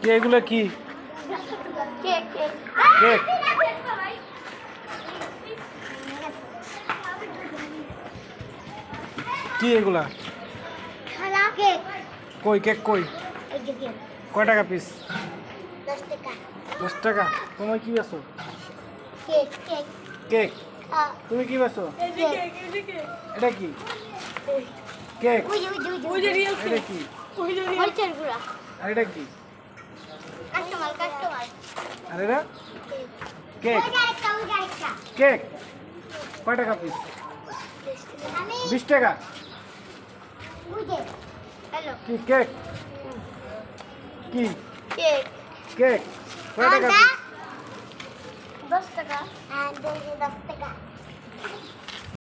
কি এগুলো কি? Cake cake cake. কি এগুলা? খালা কেক কই কেক কই? এই যে কেক কয় টাকা পিস? 10 টাকা 10 টাকা। তুমি কি বেছো? Cake cake cake. তুমি কি বেছো? এই যে কেক এটা কি? কেক। ওই যে রিয়েল এটা কি? ওই যে মরিচের গুঁড়া আর এটা কি? কাস্টমার আর এটা? কেক। ওই আরেকটা কেক। কয় টাকা পিস? আমি 20 টাকা। বুঝে হ্যালো কি কেক? কি কেক কেক? কয় টাকা পিস? 10 টাকা আর 10 টাকা